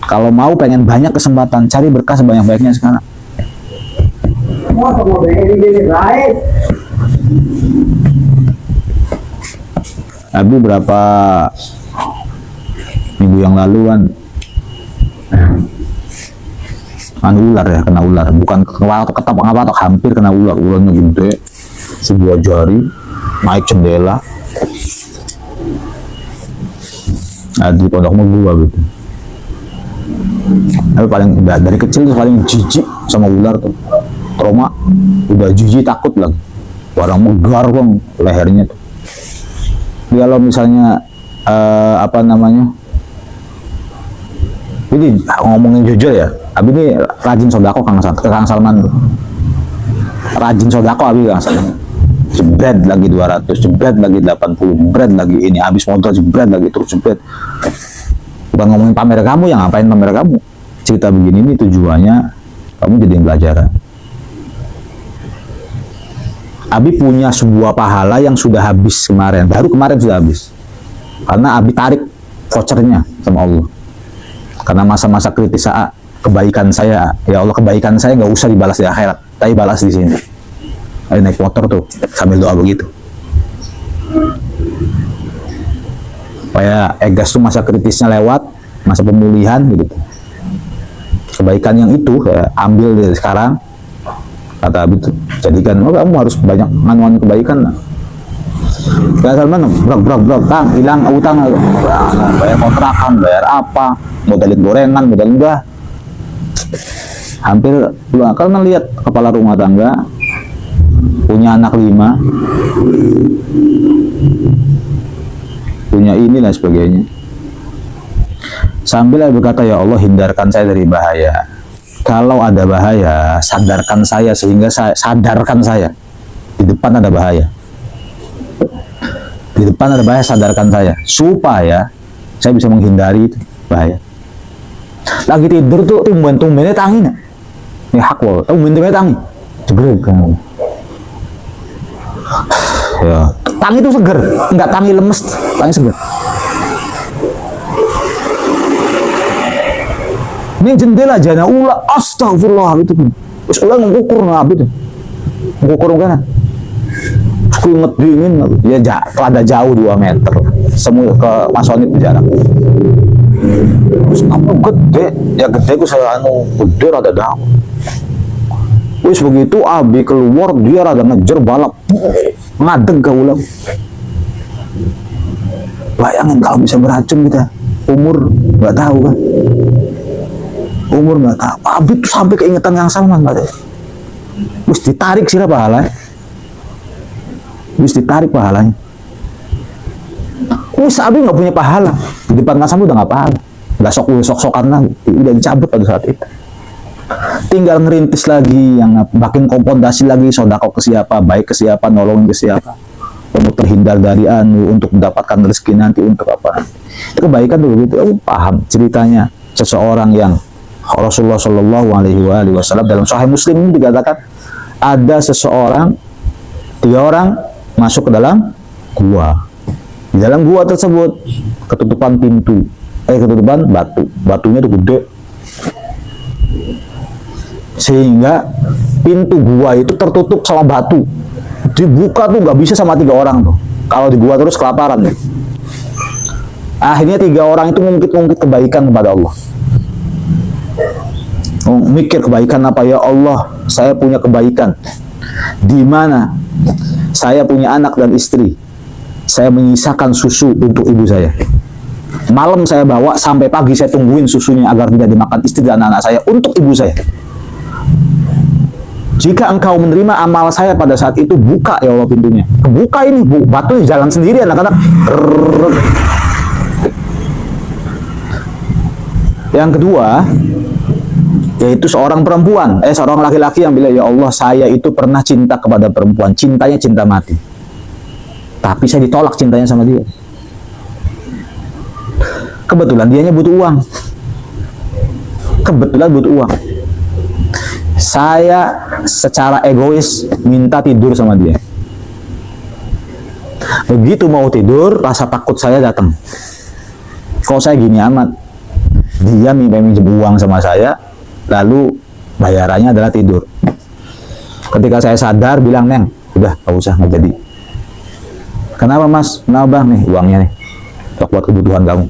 Kalau mau pengen banyak kesempatan, cari berkah sebanyak-banyaknya sekarang. Abi berapa minggu yang lalu kan ular ya, kena ular, bukan ketap apa atau hampir kena ularnya gede, sebuah jari naik jendela. Di pondokmu gua gitu. Tapi paling dari kecil tuh paling jijik sama ular tuh, trauma, udah jijik takut lagi, warang megar bang lehernya tuh. Kalau misalnya apa namanya, ini ngomongin jujur ya, Abi ini rajin sodako Kang Salman tuh. Rajin sodako Abi Kang Salman. Jebret lagi 200, jebret lagi 80, jebret lagi ini, habis modal jebret lagi terus jebret. Bukan ngomongin pamer kamu, yang ngapain pamer kamu. Cerita begini ini tujuannya kamu jadiin pelajaran. Abi punya sebuah pahala yang sudah habis kemarin, baru kemarin sudah habis. Karena Abi tarik vouchernya sama Allah. Karena masa-masa kritis saat kebaikan saya, ya Allah kebaikan saya nggak usah dibalas di akhirat, tapi balas di sini. Ayo naik motor tuh sambil doa begitu. Supaya egas tuh masa kritisnya lewat, masa pemulihan gitu. Kebaikan yang itu ya, ambil dari sekarang. Kata Abi tuh, jadikan, kamu harus banyak nganuan kebaikan. Kang Salman, brak, Kang, hilang utang, bayar kontrakan, bayar apa, modalin gorengan, modal enggak. Hampir dua, karena lihat kepala rumah tangga, punya anak 5, punya ini dan sebagainya. Sambil berkata, ya Allah hindarkan saya dari bahaya. Kalau ada bahaya, sadarkan saya sehingga sadarkan saya. Di depan ada bahaya. Di depan ada bahaya, sadarkan saya supaya saya bisa menghindari itu bahaya. Lagi tidur tuh tumben-tumbennya tangi nak. Ini hak wah, tumben-tumbennya tangi. Jegrek kamu. Ya, tangi itu seger, enggak tangi lemes, tangi seger. Ini jendela jana ulah, astagfirullah itu pun. Terus ulah ngukur nabi tuh, ngukur kan? Keringet dingin, ya rada jauh 2 meter, semua ke masonit jarak. Terus apa gede, ya gede ku saya gede rada daun. Terus begitu Abi keluar dia rada ngejer balap, ngadeg ke ulang. Bayangin kalau bisa beracun kita, umur nggak tahu kan. Umur nggak tahu, Abi tuh sampai keingetan yang sama nggak ada. Terus ditarik sih pahala, terus ditarik pahalanya. Terus Abi nggak punya pahala, di depan Kang Salman udah nggak pahala, nggak sok-sokan lagi, udah dicabut pada saat itu. Tinggal ngerintis lagi, yang makin kompondasi lagi, sodako ke siapa, baik ke siapa, nolongin ke siapa, untuk terhindar dari untuk mendapatkan rezeki nanti untuk apa? Itu kebaikan dulu gitu. Paham ceritanya seseorang yang Rasulullah Shallallahu Alaihi Wasallam dalam Sahih Muslim ini dikatakan ada seseorang, 3 orang masuk ke dalam gua. Di dalam gua tersebut ketutupan pintu, ketutupan batunya itu gede, sehingga pintu gua itu tertutup sama batu. Dibuka tuh nggak bisa sama 3 orang tuh. Kalau di gua terus kelaparan ya. Akhirnya 3 orang itu ngungkit kebaikan kepada Allah. Mikir kebaikan apa, ya Allah, saya punya kebaikan di mana saya punya anak dan istri, saya menyisakan susu untuk ibu saya. Malam saya bawa sampai pagi saya tungguin susunya agar tidak dimakan istri dan anak saya untuk ibu saya. Jika engkau menerima amal saya pada saat itu, buka ya Allah pintunya. Buka ini, batu jalan sendiri anak-anak. Yang kedua, yaitu seorang perempuan, seorang laki-laki yang bilang, ya Allah, saya itu pernah cinta kepada perempuan, cintanya cinta mati. Tapi saya ditolak cintanya sama dia. Kebetulan dianya butuh uang. Kebetulan butuh uang. Saya secara egois minta tidur sama dia. Begitu mau tidur, rasa takut saya datang. Kok saya gini amat? dia minjem uang sama saya, lalu bayarannya adalah tidur. Ketika saya sadar, bilang, Neng, udah gak usah, nggak jadi. Kenapa Mas? Kenapa Bang? Nih uangnya nih, buat kebutuhan kamu.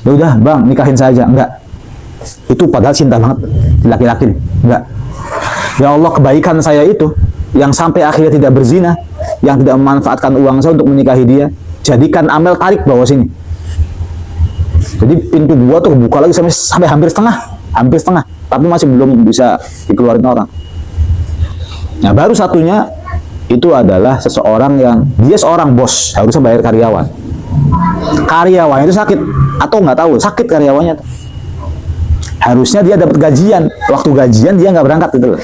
Ya udah Bang, nikahin saja. Enggak. Itu padahal cinta banget laki-laki. Enggak. Ya Allah, kebaikan saya itu yang sampai akhirnya tidak berzina, yang tidak memanfaatkan uang saya untuk menikahi dia, jadikan Amel tarik bawah sini. Jadi pintu gua tuh buka lagi sampai hampir setengah, tapi masih belum bisa dikeluarin orang. Nah, baru satunya itu adalah seseorang yang dia seorang bos, harusnya bayar karyawan. Karyawannya itu sakit atau nggak tahu, sakit karyawannya tuh. Harusnya dia dapat gajian, waktu gajian dia nggak berangkat gitu loh.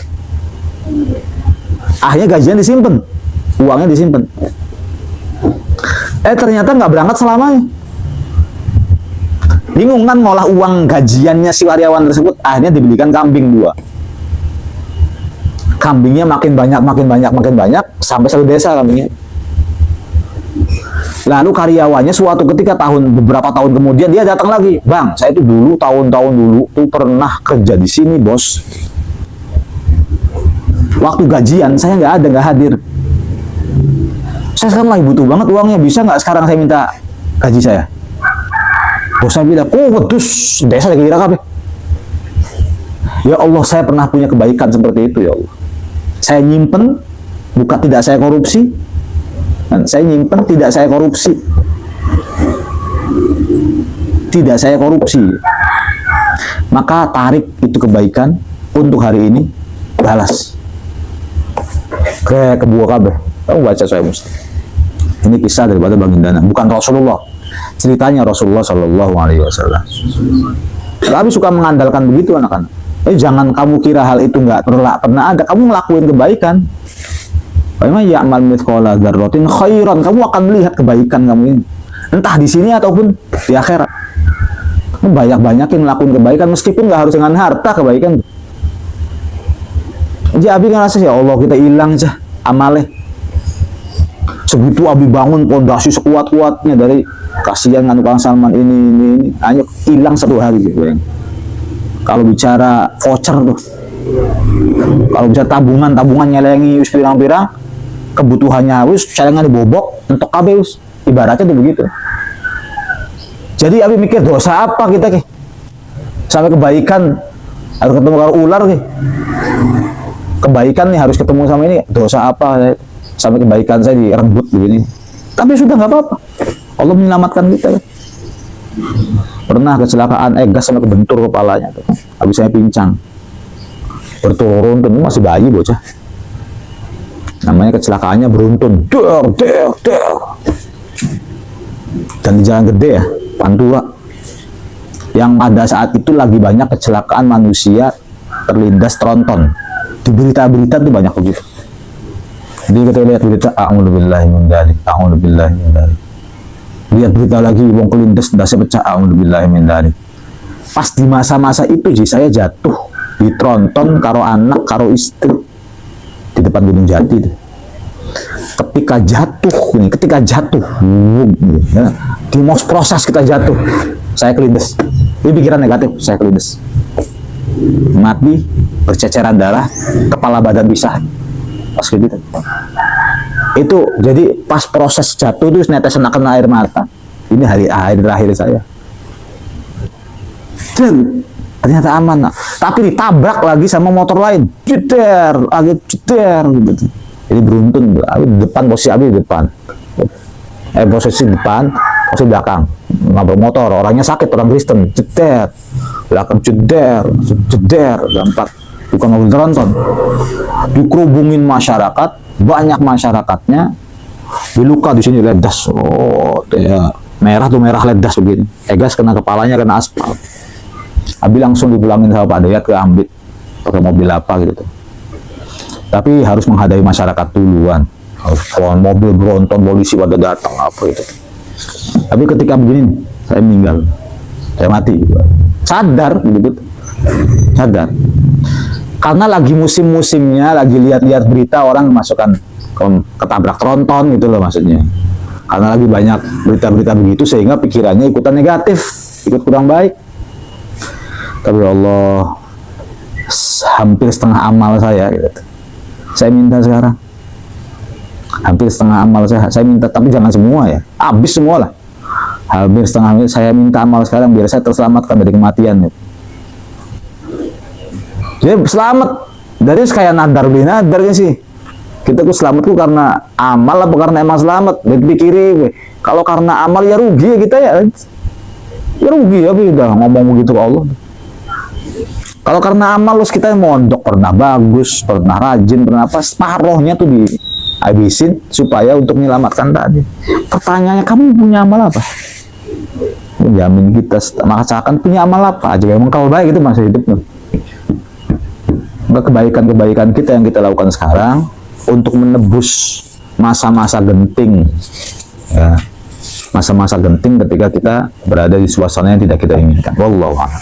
Akhirnya gajian disimpan, uangnya disimpan. Ternyata nggak berangkat selamanya. Bingung kan ngolah uang gajiannya si karyawan tersebut, akhirnya dibelikan kambing 2. Kambingnya makin banyak, sampai 1 desa kambingnya. Lalu karyawannya suatu ketika beberapa tahun kemudian dia datang lagi, Bang, saya itu dulu tahun-tahun dulu tuh pernah kerja di sini bos. Waktu gajian saya nggak hadir. Saya sekarang lagi butuh banget uangnya, bisa nggak sekarang saya minta gaji saya? Bosnya bilang, wedus, desa lagi kira kabeh. Ya Allah, saya pernah punya kebaikan seperti itu ya Allah. Saya nyimpen, tidak saya korupsi. Dan saya nyimpen, tidak saya korupsi. Tidak saya korupsi. Maka tarik itu kebaikan untuk hari ini, balas. Ke buah kabeh. Kamu baca saya mesti. Ini kisah daripada Baginda, bukan Rasulullah. Ceritanya Rasulullah Shallallahu Alaihi Wasallam. Tapi suka mengandalkan begitu anak-anak. Jangan kamu kira hal itu nggak pernah ada. Kamu ngelakuin kebaikan. Bagaimana ya'mal mithqala dzarratin khairan, kamu akan melihat kebaikan kamu ini. Entah di sini ataupun di akhirat. Banyak-banyakin ngelakuin kebaikan meskipun nggak harus dengan harta kebaikan. Jadi Abi ngerasa ya Allah kita hilang aja amalnya. Segitu Abi bangun pondasi sekuat-kuatnya dari kasihan kan Kang Salman ini hanya hilang 1 hari gitu. Kalau bicara voucher tuh, kalau bicara tabungan nyelengi wis pirang-pirang, kebutuhannya wis celengan dibobok untuk KB wis, ibaratnya tuh begitu. Jadi Abi mikir dosa apa kita ke sampai kebaikan harus ketemu kalau ular ke, kebaikan nih harus ketemu sama ini, dosa apa sampai kebaikan saya direnggut begini. Tapi sudah nggak apa-apa, Allah menyelamatkan kita ya. Pernah kecelakaan gas sampai kebentur kepalanya tuh. Habis saya pincang. Berturun tuh masih bayi bocah. Namanya kecelakaannya beruntun. Der. Dan di jalan gede ya, Pantura. Yang pada saat itu lagi banyak kecelakaan manusia terlindas tronton. Di berita-berita tuh banyak begitu. Jadi kita lihat berita, a'udzubillahi min dzalik, a'udzubillahi min dzalik. Lihat berita lagi, wong kelindes dasar pecah, a'udzubillahi min dzalik. Pas di masa-masa itu saya jatuh di tronton karo anak karo istri di depan Gunung Jati. Ketika jatuh, ya, di mos proses kita jatuh, saya kelindes. Ini pikiran negatif, saya kelindes. Mati, berceceran darah, kepala badan pisah. Pas gitu. Itu jadi pas proses jatuh itu netesan kena air mata. Ini hari terakhir saya. Dan ternyata aman, tapi ditabrak lagi sama motor lain. Jeder gitu. Jadi beruntun, di depan posisi Abi di depan. Posisi depan, posisi belakang. Nabrak motor, orangnya sakit, orang Kristen. Jeder, belakang jeder, dampak. Bukan mobil tronton. Dikerubungin masyarakat, banyak masyarakatnya diluka di sini ledas. Ya. Merah ledas begini. Gas kena kepalanya, kena aspal. Abi langsung dipulangin sama Pak Dayat ke Ambit pakai mobil apa gitu. Tapi harus menghadapi masyarakat duluan. Mobil Bronton polisi pada datang apa itu. Tapi ketika begini saya meninggal, saya mati. Sadar gitu. Sadar. Karena lagi musim-musimnya, lagi lihat-lihat berita orang masukkan ketabrak tronton gitu loh maksudnya. Karena lagi banyak berita-berita begitu sehingga pikirannya ikutan negatif, ikut kurang baik. Tapi ya Allah, hampir setengah amal saya gitu. Saya minta sekarang hampir setengah amal saya minta, tapi jangan semua ya, habis semua lah. Hampir setengah saya minta amal sekarang biar saya terselamatkan dari kematian gitu. Jadi selamat dari kayak nadar binadar ya sih. Kita ku selamatku karena amal apa karena emang selamat? Dipikiri, kalau karena amal ya rugi ya kita ya. Ya rugi ya udah ngomong begitu ke Allah. Kalau karena amal terus kita mondok pernah bagus, pernah rajin, pernah apa, separohnya tuh dihabisin supaya untuk menyelamatkan tadi. Pertanyaannya, kamu punya amal apa? Menjamin kita merasakan punya amal apa aja. Emang kalau baik itu masih hidup. Kebaikan-kebaikan kita yang kita lakukan sekarang untuk menebus masa-masa genting, ya, masa-masa genting ketika kita berada di suasana yang tidak kita inginkan. Wallahu a'lam.